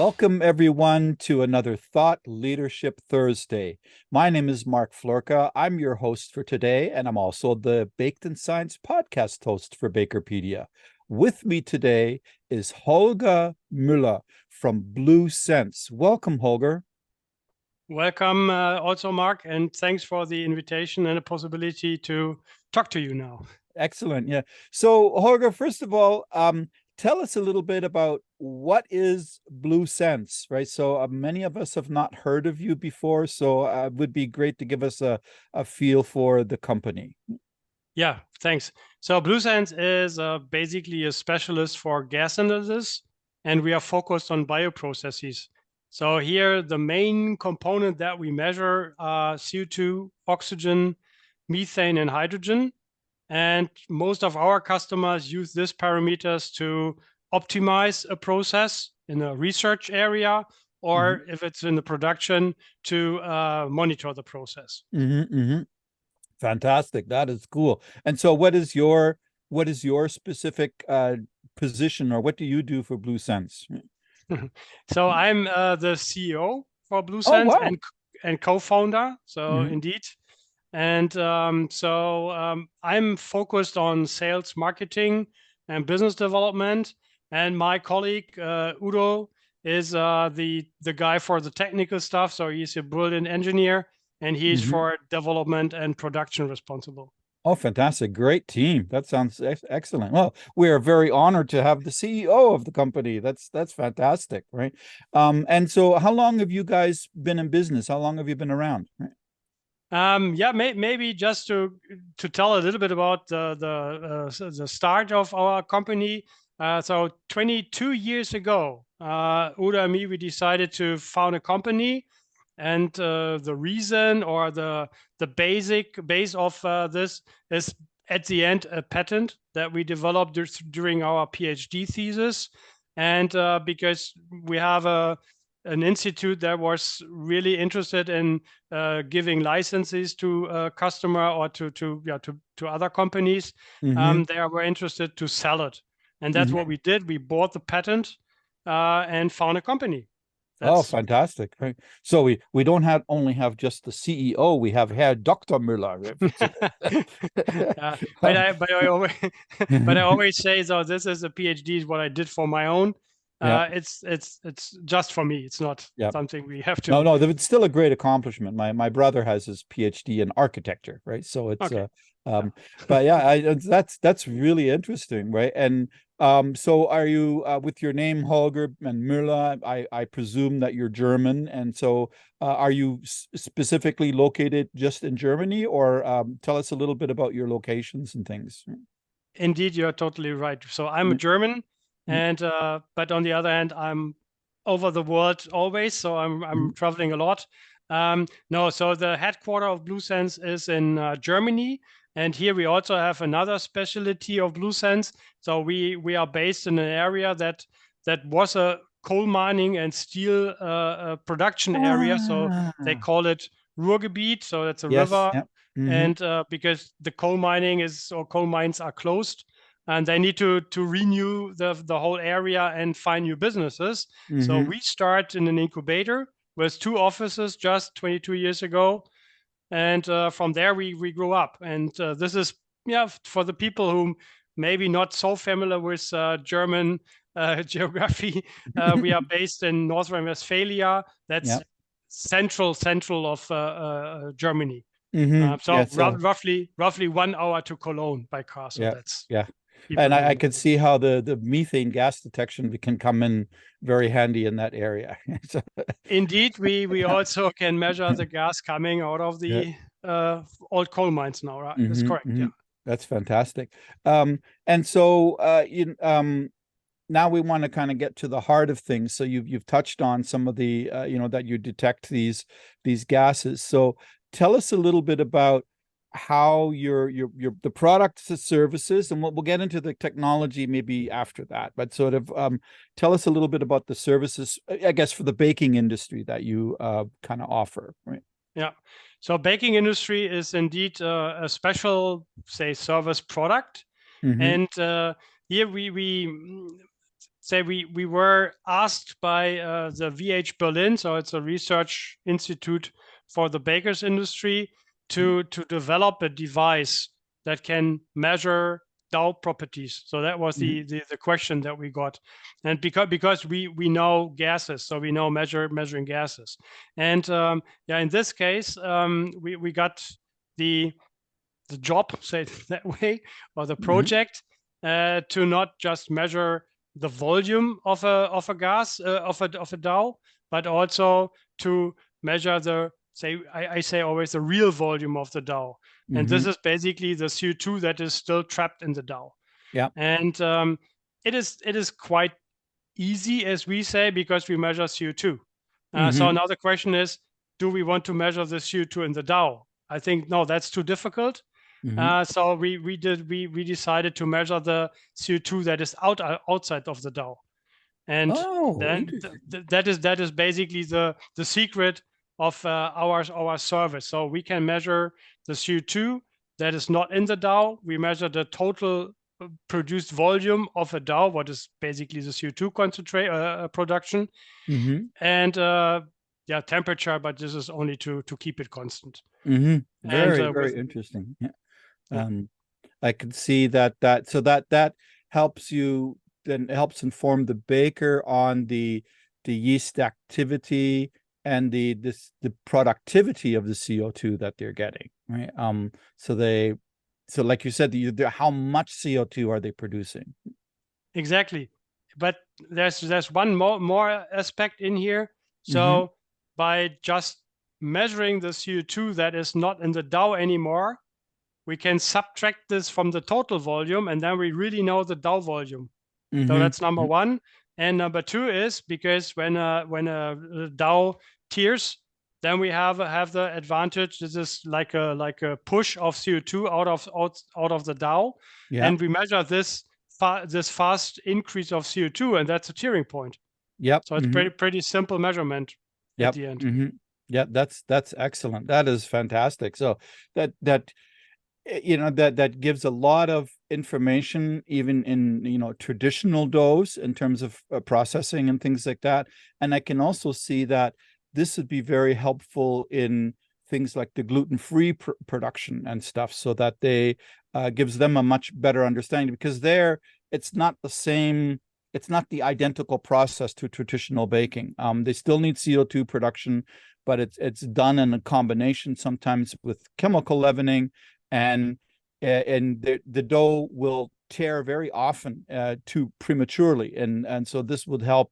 Welcome, everyone, to another Thought Leadership Thursday. My name is Mark Florka. I'm your host for today, and I'm also the Baked in Science podcast host for BAKERpedia. With me today is Holger Müller from BlueSens. Welcome, Holger. Welcome also, Mark, and thanks for the invitation and the possibility to talk to you now. Excellent. Yeah. So, Holger, first of all, tell us a little bit about what is BlueSens, right? So many of us have not heard of you before, so it would be great to give us a feel for the company. Yeah, thanks. So BlueSens is basically a specialist for gas analysis, and we are focused on bioprocesses. So here, the main component that we measure are CO2, oxygen, methane, and hydrogen. And most of our customers use these parameters to optimize a process in a research area, or if it's in the production, to monitor the process. Fantastic. That is cool. And so what is your specific position, or what do you do for BlueSens? So I'm the CEO for BlueSens. Oh, wow. and co-founder. So indeed. And I'm focused on sales, marketing, and business development. And my colleague Udo is the guy for the technical stuff. So he's a brilliant engineer, and he's for development and production responsible. Oh, fantastic. Great team. That sounds excellent. Well, we are very honored to have the CEO of the company. That's fantastic, right? And so how long have you guys been in business? How long have you been around? Yeah, maybe just to tell a little bit about the start of our company. So 22 years ago, Udo and me, we decided to found a company. And the reason, or the base of this is at the end a patent that we developed during our PhD thesis. And because we have an institute that was really interested in giving licenses to a customer or to other companies, they were interested to sell it. And that's what we did. We bought the patent and found a company. Oh, fantastic. Right. So we don't only have just the CEO, we have Herr Dr. Müller. But I always say, so this is a PhD is what I did for my own. It's just for me. It's not something we have to. No, it's still a great accomplishment. My brother has his PhD in architecture, right? So it's but yeah, that's really interesting, right? And so are you with your name Holger and Müller? I presume that you're German, and so are you specifically located just in Germany, or tell us a little bit about your locations and things? Indeed, you're totally right. So I'm a German, and but on the other hand, I'm over the world always. So I'm traveling a lot. No, so the headquarters of BlueSens is in Germany. And here we also have another specialty of BlueSens. So we are based in an area that was a coal mining and steel production area. So they call it Ruhrgebiet. So that's a river. And because the coal mines are closed, and they need to renew the whole area and find new businesses. So we start in an incubator with 2 offices just 22 years ago. And from there, we grew up. And this is, for the people who maybe not so familiar with German geography, we are based in North Rhine-Westphalia. That's central of Germany. Roughly 1 hour to Cologne by car. So that's and I can see how the methane gas detection can come in very handy in that area. Indeed, we also can measure the gas coming out of the old coal mines now, right? That's correct. Yeah, that's fantastic. And so now we want to kind of get to the heart of things. So you've touched on some of the that you detect these gases. So tell us a little bit about how the products and services, and we'll get into the technology maybe after that, but sort of tell us a little bit about the services, I guess, for the baking industry that you kind of offer, right? Yeah. So baking industry is indeed a special, say, service product. And here we say we were asked by the VH Berlin, so it's a research institute for the bakers industry, to develop a device that can measure dough properties. So that was the question that we got, and because we know gases, so we know measuring gases, and yeah, in this case we got the job, say it that way, or the project, to not just measure the volume of a gas of a dough, but also to measure the, say, I say always, the real volume of the dough. And this is basically the CO2 that is still trapped in the dough. Yeah. And it is quite easy, as we say, because we measure CO2. So now the question is, do we want to measure the CO2 in the dough? I think no, that's too difficult. So we decided to measure the CO2 that is outside of the dough, and then that is basically the secret of our service. So we can measure the CO2 that is not in the dough. We measure the total produced volume of a dough, what is basically the CO2 concentrate production, and yeah, temperature, but this is only to keep it constant. Very interesting. Yeah. I could see that so that helps you, then helps inform the baker on the yeast activity and the productivity of the CO2 that they're getting, right? So like you said, how much CO2 are they producing? Exactly, but there's one more aspect in here. So by just measuring the CO2 that is not in the dough anymore, we can subtract this from the total volume, and then we really know the dough volume. So that's number one. And number two is, because when a dough tears, then we have the advantage. This is like a push of CO2 out of the dough, and we measure this fast increase of CO2, and that's a tearing point. So it's pretty simple measurement at the end. Yeah, that's excellent. That is fantastic. So that that gives a lot of information, even in traditional doughs, in terms of processing and things like that. And I can also see that this would be very helpful in things like the gluten-free production and stuff, so that they gives them a much better understanding, because it's not the same. It's not the identical process to traditional baking. They still need CO2 production, but it's done in a combination, sometimes with chemical leavening, and the dough will tear very often too prematurely, and so this would help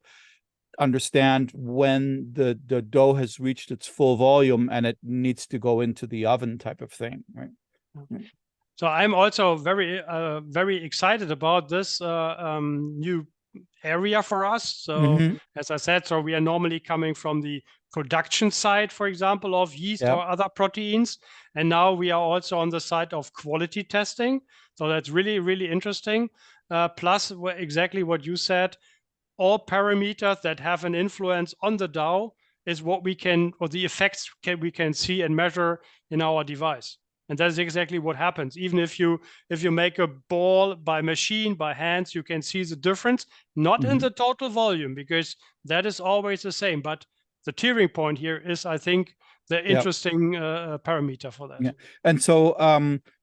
understand when the dough has reached its full volume and it needs to go into the oven, type of thing, right? So I'm also very excited about this new area for us. So as I said, so we are normally coming from the production side, for example, of yeast or other proteins, and now we are also on the side of quality testing. So that's really interesting. Plus, exactly what you said, all parameters that have an influence on the dough is what we can, or the effects we can see and measure in our device. And that's exactly what happens. Even if you make a ball by machine, by hands, you can see the difference, not in the total volume, because that is always the same. But the tearing point here is, I think, the interesting parameter for that. Yeah. And so,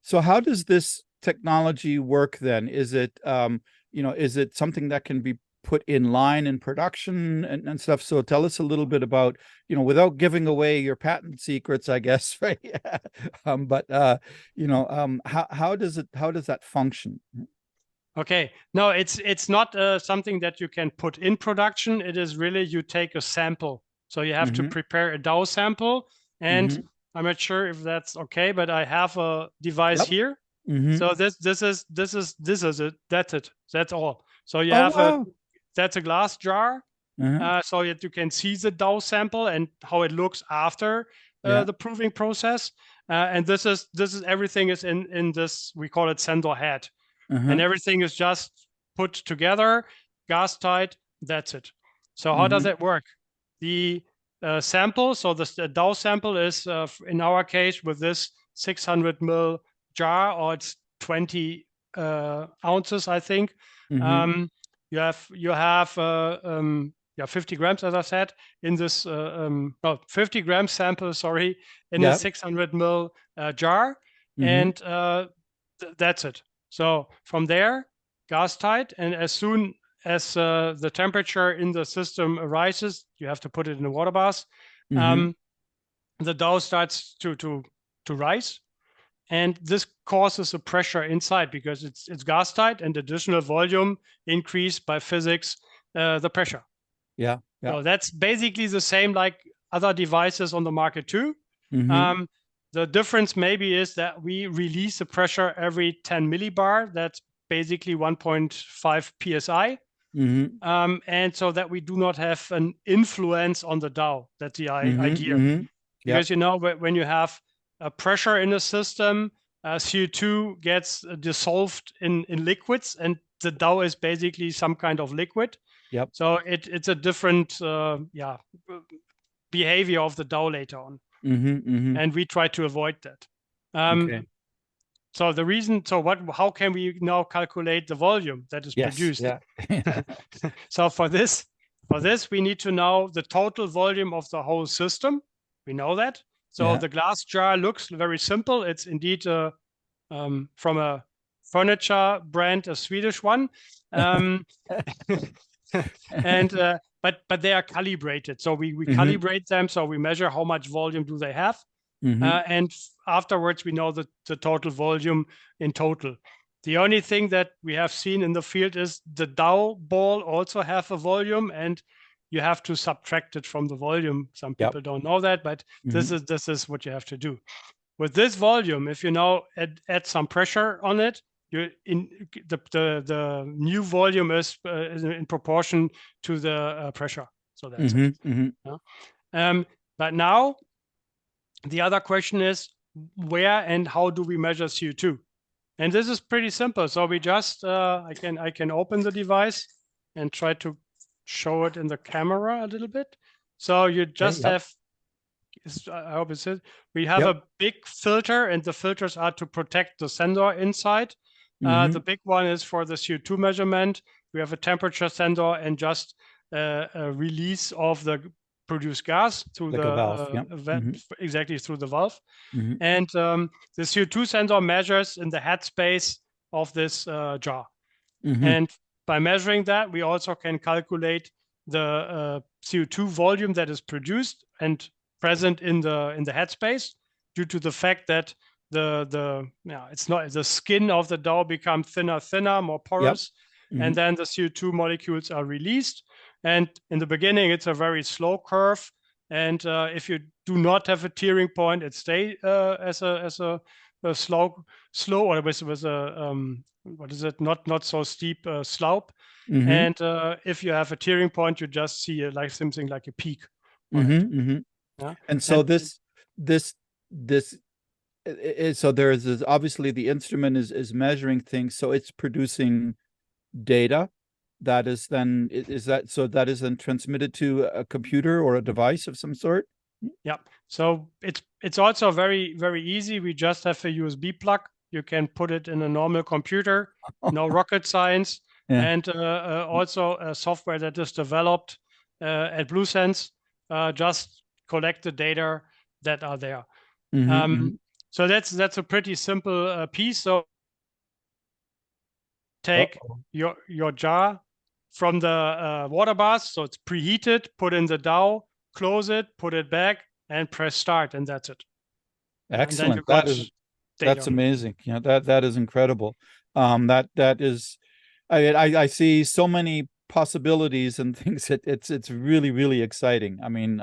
so how does this technology work then? Is it, is it something that can be put in line in production and stuff? So tell us a little bit about, without giving away your patent secrets, I guess, right? But how does that function? Okay, no, it's not something that you can put in production. It is really, you take a sample. So you have to prepare a dough sample, and I'm not sure if that's okay, but I have a device here. So this is it. That's it. That's all. So you have that's a glass jar, so that you can see the dough sample and how it looks after the proving process. And this is everything is in this, we call it sensor head, and everything is just put together, gas tight. That's it. So how does it work? The sample, so the dough sample is in our case with this 600 ml jar, or it's 20 ounces, I think. you have 50 grams, as I said, in this 50 gram sample, sorry, in a 600 ml jar, and that's it. So from there, gas tight, and as soon as the temperature in the system rises, you have to put it in a water bath. The dough starts to rise, and this causes a pressure inside because it's gas tight, and additional volume increased by physics the pressure. Yeah. So that's basically the same like other devices on the market too. The difference maybe is that we release the pressure every 10 millibar. That's basically 1.5 psi. And so that we do not have an influence on the dough. That's the idea. Because, you know, when you have a pressure in a system, CO2 gets dissolved in liquids, and the dough is basically some kind of liquid. So it's a different behavior of the dough later on. And we try to avoid that. So the reason, how can we now calculate the volume that is produced? So for this, we need to know the total volume of the whole system. We know that. So the glass jar looks very simple. It's indeed from a furniture brand, a Swedish one. And but they are calibrated. So we calibrate them. So we measure how much volume do they have. And afterwards, we know the total volume in total. The only thing that we have seen in the field is the dough ball also have a volume, and you have to subtract it from the volume. Some people don't know that, but this is what you have to do. With this volume, if you now add some pressure on it, the new volume is in proportion to the pressure. So that's it. But now, the other question is, where and how do we measure CO2? And this is pretty simple. So we just, I can open the device and try to show it in the camera a little bit. So you just have, I hope it's it. We have a big filter, and the filters are to protect the sensor inside. The big one is for the CO2 measurement. We have a temperature sensor and just a release of the produced gas through the valve, exactly through the valve. And the CO2 sensor measures in the headspace of this jar. And by measuring that, we also can calculate the CO2 volume that is produced and present in the headspace, due to the fact that it's not, the skin of the dough becomes thinner, more porous, and then the CO2 molecules are released. And in the beginning, it's a very slow curve. And if you do not have a tearing point, it stays as a slow, or with a what is it? Not so steep slope. And if you have a tearing point, you just see like something like a peak. And so so there is this, obviously the instrument is measuring things, so it's producing data that is then that is then transmitted to a computer or a device of some sort. So it's also very, very easy. We just have a USB plug. You can put it in a normal computer. No rocket science. And also a software that is developed at BlueSens, just collect the data that are there. So that's a pretty simple piece. So take your jar from the water bath, so it's preheated, put in the dough, close it, put it back, and press start, and that's it. Excellent. That's amazing. Yeah, that is incredible. That is, I see so many possibilities and things. It's really, really exciting. I mean,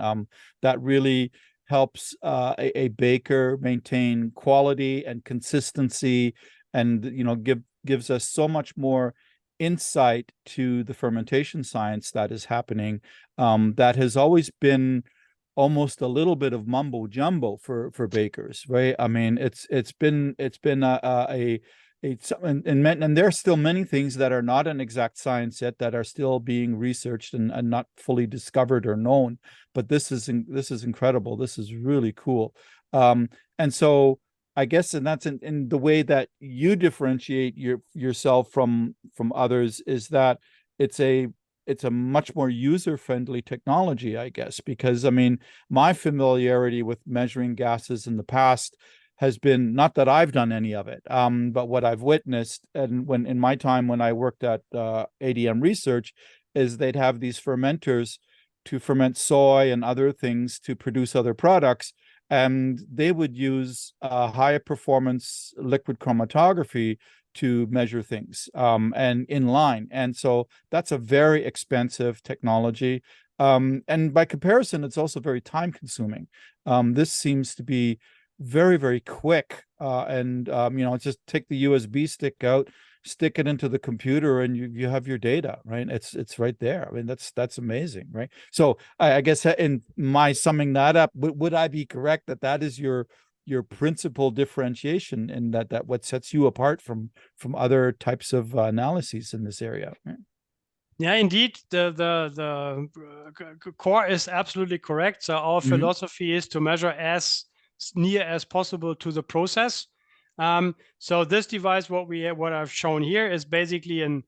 that really helps a baker maintain quality and consistency, and gives us so much more insight to the fermentation science that is happening. That has always been almost a little bit of mumbo jumbo for bakers, right? I mean, it's been and there are still many things that are not an exact science yet, that are still being researched and not fully discovered or known. But this is incredible. This is really cool. And so I guess, and that's in the way that you differentiate yourself from others, is that it's a much more user-friendly technology, I guess, because I mean, my familiarity with measuring gases in the past has been, not that I've done any of it, but what I've witnessed, and when in my time when I worked at ADM Research, is they'd have these fermenters to ferment soy and other things to produce other products, and they would use high performance liquid chromatography to measure things, and in line. And so that's a very expensive technology. And by comparison, it's also very time consuming. This seems to be very, very quick. And just take the USB stick out, stick it into the computer, and you have your data, right? It's right there. I mean, that's amazing, right? So I guess in my summing that up, would I be correct that that is your principal differentiation, and that what sets you apart from other types of analyses in this area? Right? Yeah, indeed, the core is absolutely correct. So our philosophy is to measure as near as possible to the process. So this device, what I've shown here, is basically an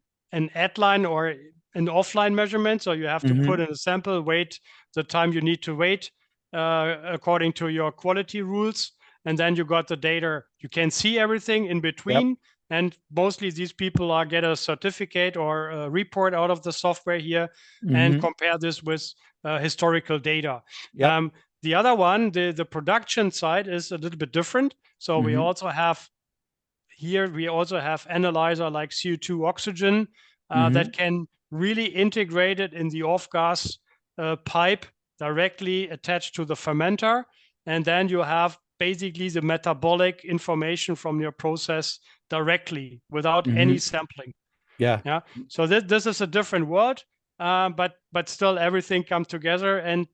at-line or an offline measurement. So you have to put in a sample, wait the time you need to wait according to your quality rules, and then you got the data. You can see everything in between. Yep. And mostly these people get a certificate or a report out of the software here and compare this with historical data. Yep. The other one, the production side, is a little bit different. So we also have analyzer like CO2 oxygen that can really integrate it in the off-gas pipe directly attached to the fermenter. And then you have basically the metabolic information from your process directly without any sampling. Yeah. So this is a different world, but still everything comes together, and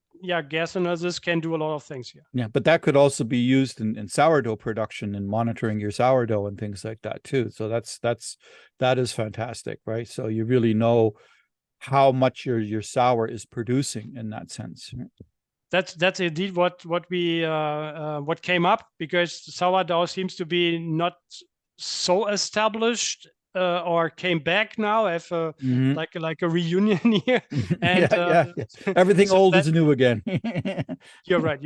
gas analysis can do a lot of things here. Yeah, but that could also be used in sourdough production and monitoring your sourdough and things like that too. So that is fantastic, right? So you really know how much your sour is producing in that sense. That's indeed what came up, because sourdough seems to be not so established, or came back now. I have like a reunion here, and everything old is new again. You're right.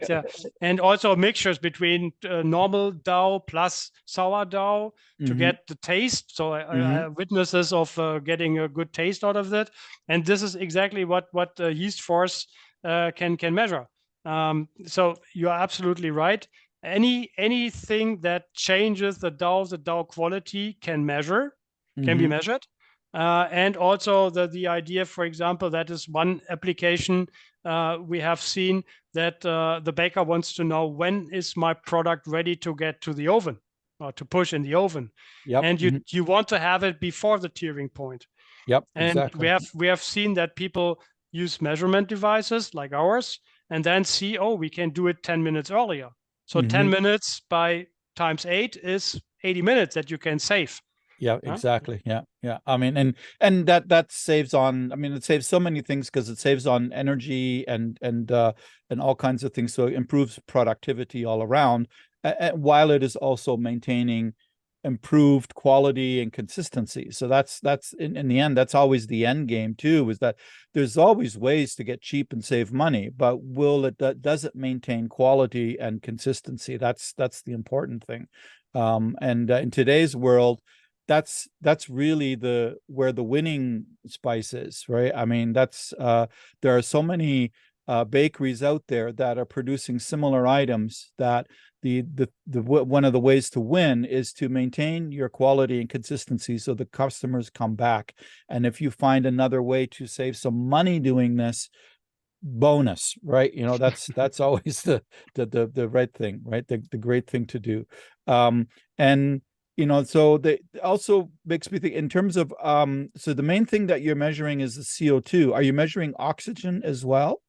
Yeah, and also mixtures between normal dough plus sourdough to get the taste. So I witnesses of getting a good taste out of that, and this is exactly what yeast force can measure. So you're absolutely right. Anything that changes the dough quality can be measured. And also the idea, for example, that is one application we have seen, that the baker wants to know, when is my product ready to get to the oven or to push in the oven. Yep. And you want to have it before the tearing point. Yep. And exactly. we have seen that people use measurement devices like ours and then see, we can do it 10 minutes earlier. So 10 minutes by times 8 is 80 minutes that you can save. Yeah, exactly. Yeah. I mean, and that saves on, I mean, it saves so many things, because it saves on energy and all kinds of things. So it improves productivity all around, while it is also maintaining improved quality and consistency. So that's in the end, that's always the end game too, is that there's always ways to get cheap and save money, but does it maintain quality and consistency? That's the important thing. And in today's world, that's really where the winning spice is, right? I mean, there are so many bakeries out there that are producing similar items, that one of the ways to win is to maintain your quality and consistency, so the customers come back. And if you find another way to save some money doing this, bonus, right? That's always the right thing, right? The great thing to do. And so that also makes me think in terms of so the main thing that you're measuring is the CO2. Are you measuring oxygen as well?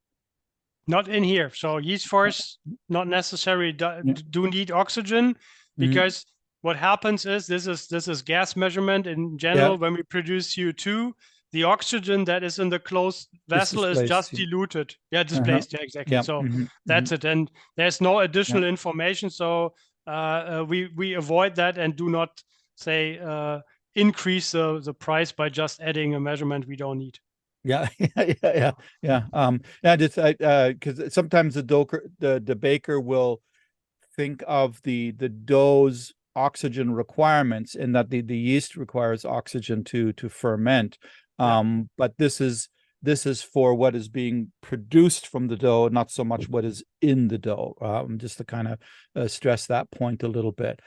Not in here. So yeast force not necessarily do need oxygen, because what happens is, this is gas measurement in general. When we produce CO2, the oxygen that is in the closed vessel is just diluted. Displaced. Yeah, exactly. So that's it. And there's no additional information. So we avoid that and do not say increase the price by just adding a measurement we don't need. Yeah, yeah. Just because sometimes the baker will think of the dough's oxygen requirements, and that the yeast requires oxygen to ferment. But this is for what is being produced from the dough, not so much what is in the dough. Just to kind of stress that point a little bit.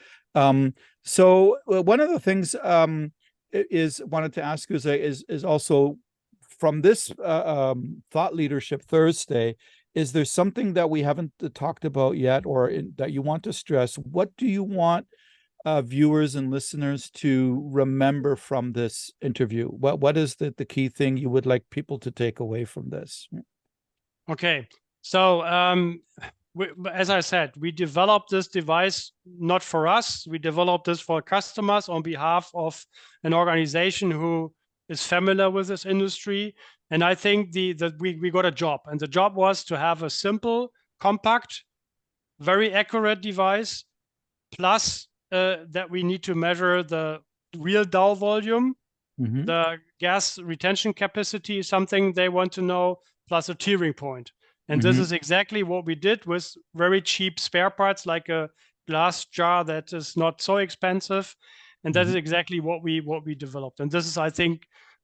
So one of the things is wanted to ask you is also from this Thought Leadership Thursday. Is there something that we haven't talked about yet, or that you want to stress? What do you want viewers and listeners to remember from this interview? What is the key thing you would like people to take away from this? Okay, so as I said, we developed this device not for us. We developed this for customers on behalf of an organization who is familiar with this industry. And I think we got a job, and the job was to have a simple, compact, very accurate device, plus that we need to measure the real dough volume. The gas retention capacity is something they want to know, plus a tearing point. And this is exactly what we did with very cheap spare parts, like a glass jar that is not so expensive. And that is exactly what we developed. And this is, I think,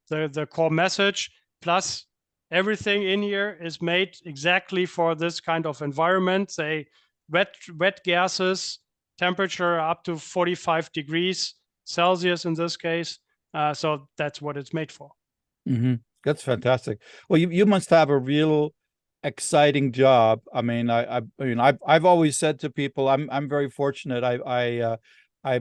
the core message. Plus, everything in here is made exactly for this kind of environment. Say, wet gases, temperature up to 45 degrees Celsius in this case. So that's what it's made for. That's fantastic. Well, you must have a real exciting job. I mean, I've always said to people, I'm very fortunate. I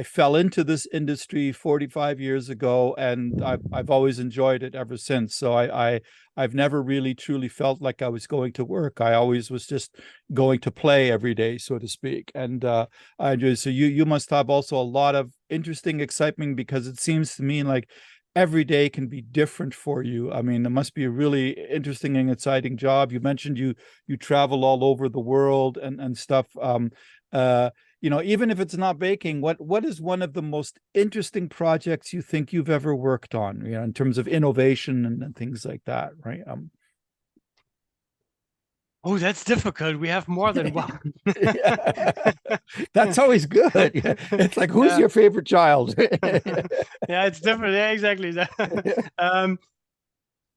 fell into this industry 45 years ago, and I've always enjoyed it ever since. So I've never really truly felt like I was going to work. I always was just going to play every day, so to speak. And so you must have also a lot of interesting excitement, because it seems to me like every day can be different for you. I mean, it must be a really interesting and exciting job. You mentioned you travel all over the world and stuff. Even if it's not baking, what is one of the most interesting projects you think you've ever worked on, in terms of innovation and things like that, right? Oh, that's difficult. We have more than one. That's always good. Yeah. It's like, who's your favorite child? Yeah, it's different. Yeah, exactly.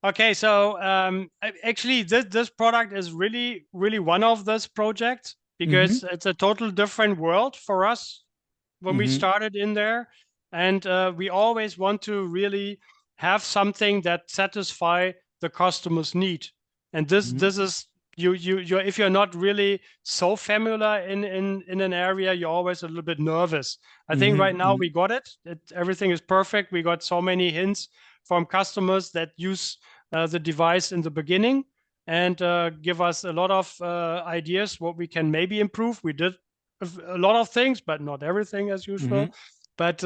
Okay, so actually, this product is really, really one of those projects, because it's a total different world for us when we started in there. And we always want to really have something that satisfy the customer's need. And this is you if you're not really so familiar in an area, you're always a little bit nervous. I think right now we got it. Everything is perfect. We got so many hints from customers that use the device in the beginning, and give us a lot of ideas what we can maybe improve. We did a lot of things, but not everything as usual. But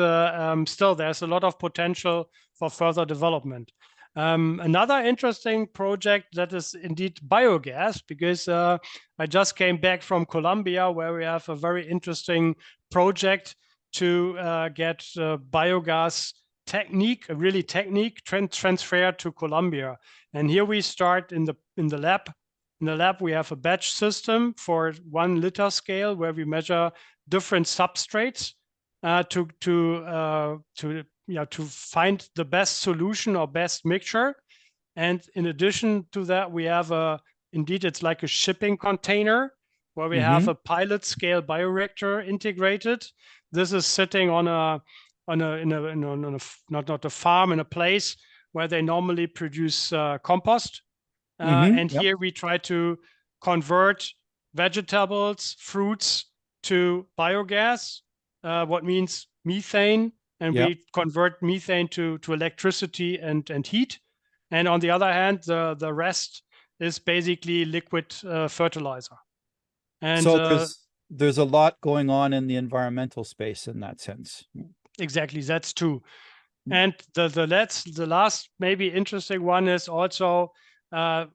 still, there's a lot of potential for further development. Another interesting project that is indeed biogas, because I just came back from Colombia, where we have a very interesting project to get biogas technique transferred to Colombia. And here we start in the lab. In the lab, we have a batch system for 1 liter scale, where we measure different substrates to find the best solution or best mixture. And in addition to that, we have indeed, it's like a shipping container, where we have a pilot scale bioreactor integrated. This is sitting on a farm, in a place where they normally produce compost. And here we try to convert vegetables, fruits to biogas, what means methane, and we convert methane to electricity and heat. And on the other hand, the rest is basically liquid fertilizer. And so there's a lot going on in the environmental space in that sense. Exactly, that's true. And the last maybe interesting one is also a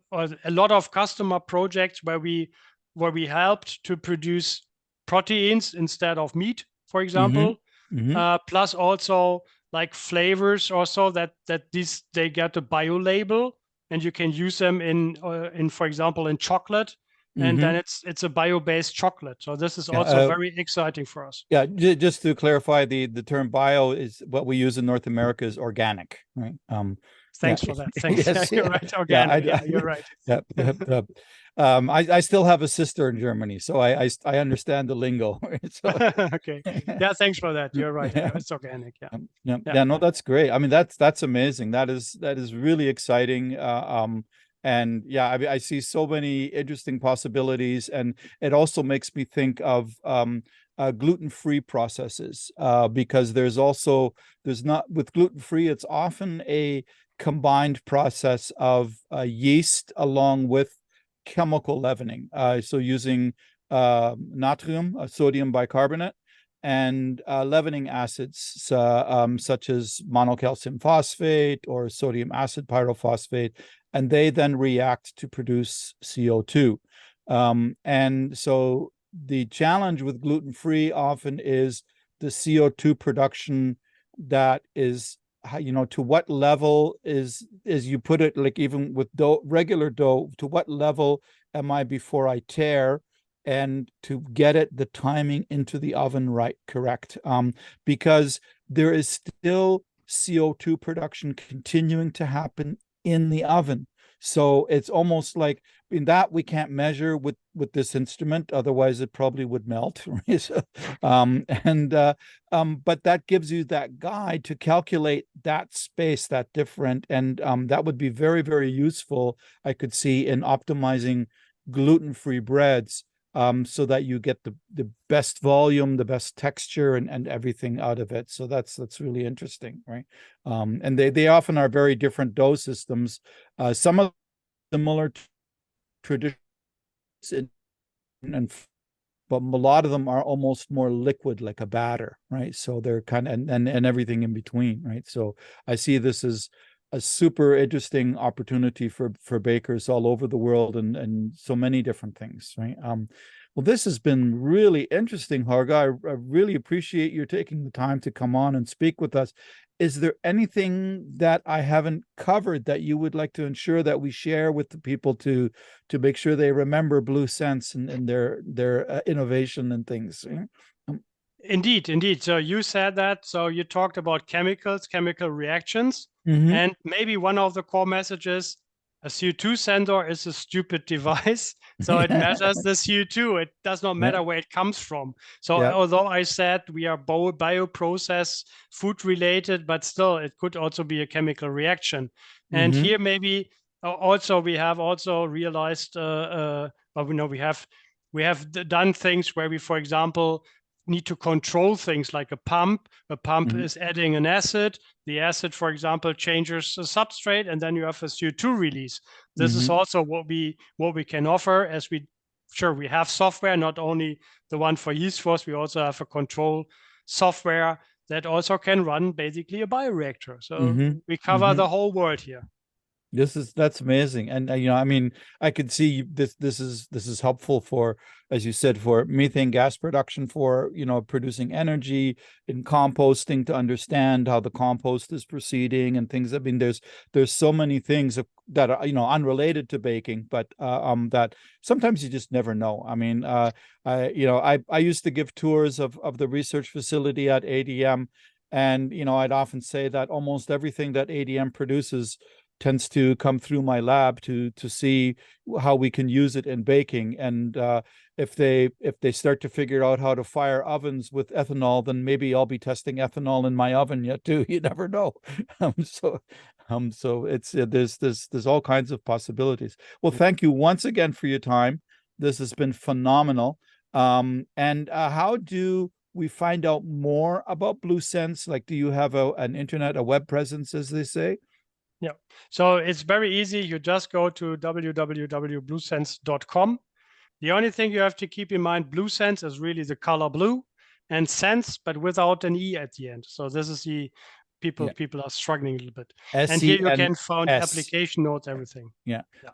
lot of customer projects where we helped to produce proteins instead of meat, for example. plus also like flavors also that they get a bio label, and you can use them in for example in chocolate, and then it's a bio-based chocolate. So this is also very exciting for us. Yeah, just to clarify, the term bio is what we use in North America is organic, right? Thanks for that. Thanks. Yes, You're right. Organic. Yeah, you're right. Yep. I still have a sister in Germany, so I understand the lingo. So, okay. Yeah, thanks for that. You're right. yeah. It's organic. Yeah. Yeah. No, that's great. I mean, that's amazing. That is really exciting. And yeah, I mean, I see so many interesting possibilities, and it also makes me think of gluten-free processes, because there's not with gluten-free, it's often a combined process of yeast along with chemical leavening. So using natrium, sodium bicarbonate, and leavening acids such as monocalcium phosphate or sodium acid pyrophosphate, and they then react to produce CO2. And so the challenge with gluten-free often is the CO2 production that is, to what level is you put it, like even with dough, regular dough, to what level am I before I tear, and to get it the timing into the oven correct, because there is still CO2 production continuing to happen in the oven. So it's almost like, in that we can't measure with this instrument, otherwise it probably would melt. Right? So, but that gives you that guide to calculate that space, that different, and that would be very, very useful, I could see, in optimizing gluten-free breads, so that you get the best volume, the best texture, and everything out of it. So that's really interesting, right? And they often are very different dough systems. Some of similar to traditions, but a lot of them are almost more liquid, like a batter, right? So they're kind of, and everything in between, right? So I see this as a super interesting opportunity for bakers all over the world, and so many different things, right? Well, this has been really interesting, Harga. I really appreciate you taking the time to come on and speak with us. Is there anything that I haven't covered that you would like to ensure that we share with the people to make sure they remember BlueSens and their innovation and things? Indeed. So you said that. So you talked about chemicals, chemical reactions, and maybe one of the core messages: a CO2 sensor is a stupid device. So it measures the CO2. It does not matter where it comes from. So although I said we are bioprocess food related, but still it could also be a chemical reaction. And here maybe also we have also realized, we have done things where we, for example, need to control things like a pump. A pump is adding an acid. The acid, for example, changes the substrate, and then you have a CO2 release. This is also what we can offer, as we have software, not only the one for yeast force, we also have a control software that also can run basically a bioreactor. So we cover the whole world here. That's amazing. And I mean, I could see this is helpful for, as you said, for methane gas production, for producing energy, in composting, to understand how the compost is proceeding and things. I mean, there's so many things that are unrelated to baking, but that sometimes you just never know. I mean, I used to give tours of the research facility at ADM, and I'd often say that almost everything that ADM produces tends to come through my lab to see how we can use it in baking. And if they start to figure out how to fire ovens with ethanol, then maybe I'll be testing ethanol in my oven yet too. You never know. So it's there's all kinds of possibilities. Well, thank you once again for your time. This has been phenomenal. And how do we find out more about BlueSens? Like, do you have an internet, a web presence, as they say? Yeah, so it's very easy. You just go to www.bluesens.com. The only thing you have to keep in mind, BlueSens is really the color blue, and sense, but without an E at the end. So this is the people are struggling a little bit. And here you can find application notes, everything.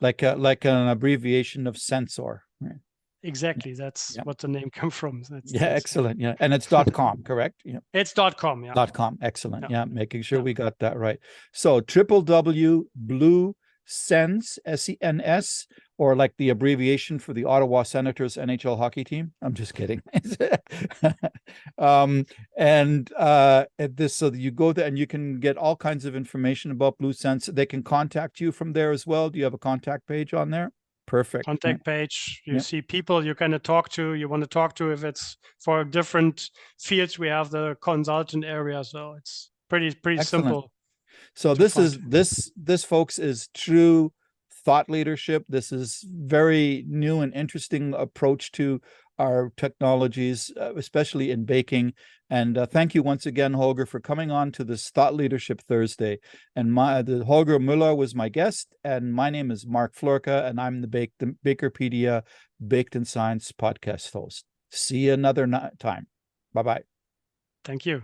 Like an abbreviation of sensor. Right. exactly. That's Yeah. what the name come from. Yeah, excellent. Yeah, and it's .com, correct? Yeah. It's .com. Yeah. .com. Excellent. Yeah. Yeah, making sure Yeah. we got that right. So www.BlueSens, SENS, or like the abbreviation for the Ottawa Senators NHL hockey team. I'm just kidding. And this, so you go there and you can get all kinds of information about BlueSens. They can contact you from there as well. Do you have a contact page on there? Perfect. Contact page. You see people you want to talk to. If it's for different fields, we have the consultant area. So it's pretty simple. So this folks is true thought leadership. This is very new and interesting approach to our technologies, especially in baking. And thank you once again, Holger, for coming on to this Thought Leadership Thursday. And Holger Müller was my guest, and my name is Mark Florka, and I'm the BAKERpedia Baked in Science podcast host. See you another time. Bye-bye. Thank you.